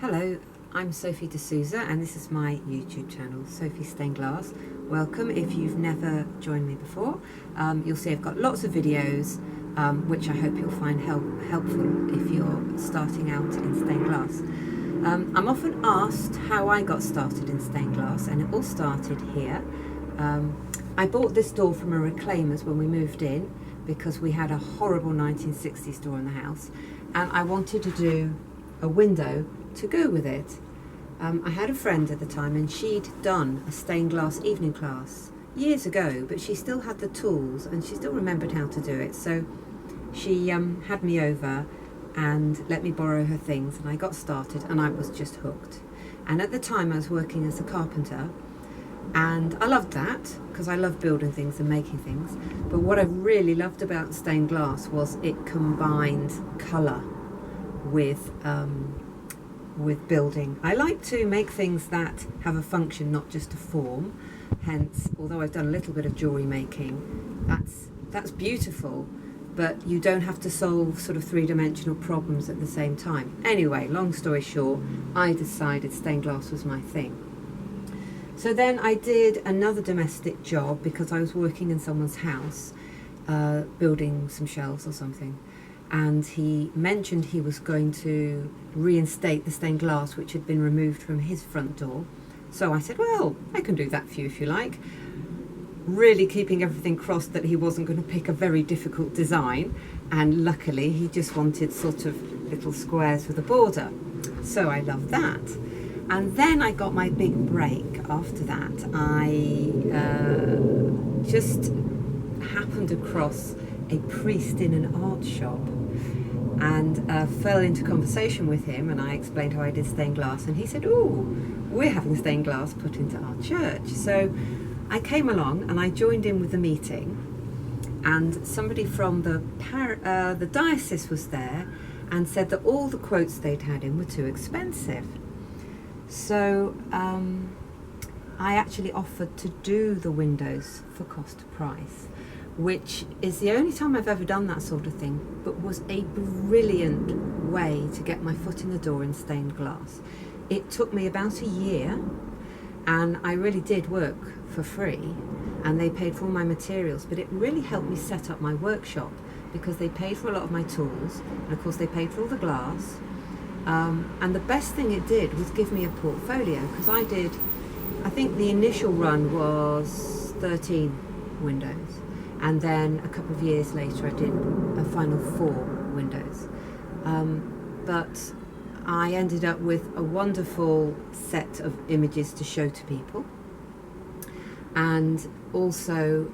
Hello, I'm Sophie D'Souza and this is my YouTube channel, Sophie Stained Glass. Welcome if you've never joined me before. You'll see I've got lots of videos which I hope you'll find helpful if you're starting out in stained glass. I'm often asked how I got started in stained glass, and it all started here. I bought this door from a reclaimer's when we moved in because we had a horrible 1960s door in the house, and I wanted to do a window to go with it. I had a friend at the time and she'd done a stained glass evening class years ago, but she still had the tools and she still remembered how to do it. So she had me over and let me borrow her things, and I got started and I was just hooked. And at the time I was working as a carpenter, and I loved that because I love building things and making things. But what I really loved about stained glass was it combined colour with building. I like to make things that have a function, not just a form. Hence, although I've done a little bit of jewellery making, that's beautiful, but you don't have to solve sort of three-dimensional problems at the same time. Anyway, long story short, I decided stained glass was my thing. So then I did another domestic job because I was working in someone's house, building some shelves or something. And he mentioned he was going to reinstate the stained glass which had been removed from his front door. So I said, well, I can do that for you if you like. Really keeping everything crossed that he wasn't going to pick a very difficult design. And luckily he just wanted sort of little squares with a border. So I loved that. And then I got my big break after that. I just happened across a priest in an art shop and fell into conversation with him, and I explained how I did stained glass, and he said, oh, we're having stained glass put into our church. So I came along and I joined in with the meeting, and somebody from the diocese was there and said that all the quotes they'd had in were too expensive. So I actually offered to do the windows for cost price, which is the only time I've ever done that sort of thing, but was a brilliant way to get my foot in the door in stained glass. It took me about a year, and I really did work for free, and they paid for all my materials, but it really helped me set up my workshop because they paid for a lot of my tools, and of course they paid for all the glass. And the best thing it did was give me a portfolio, because I think the initial run was 13 windows. And then a couple of years later, I did a final 4 windows. But I ended up with a wonderful set of images to show to people. And also,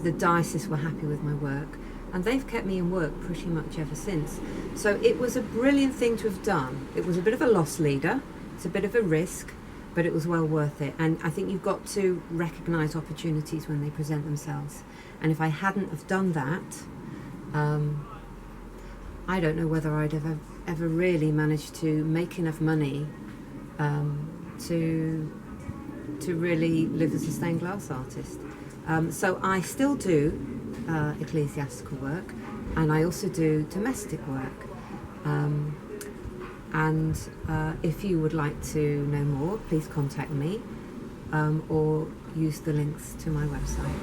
the diocese were happy with my work. And they've kept me in work pretty much ever since. So it was a brilliant thing to have done. It was a bit of a loss leader. It's a bit of a risk, but it was well worth it. And I think you've got to recognise opportunities when they present themselves. And if I hadn't have done that, I don't know whether I'd ever really managed to make enough money to really live as a stained glass artist. So I still do ecclesiastical work, and I also do domestic work. And if you would like to know more, please contact me or use the links to my website.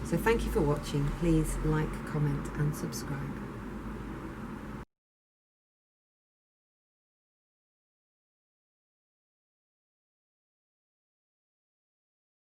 So thank you for watching. Please like, comment and subscribe.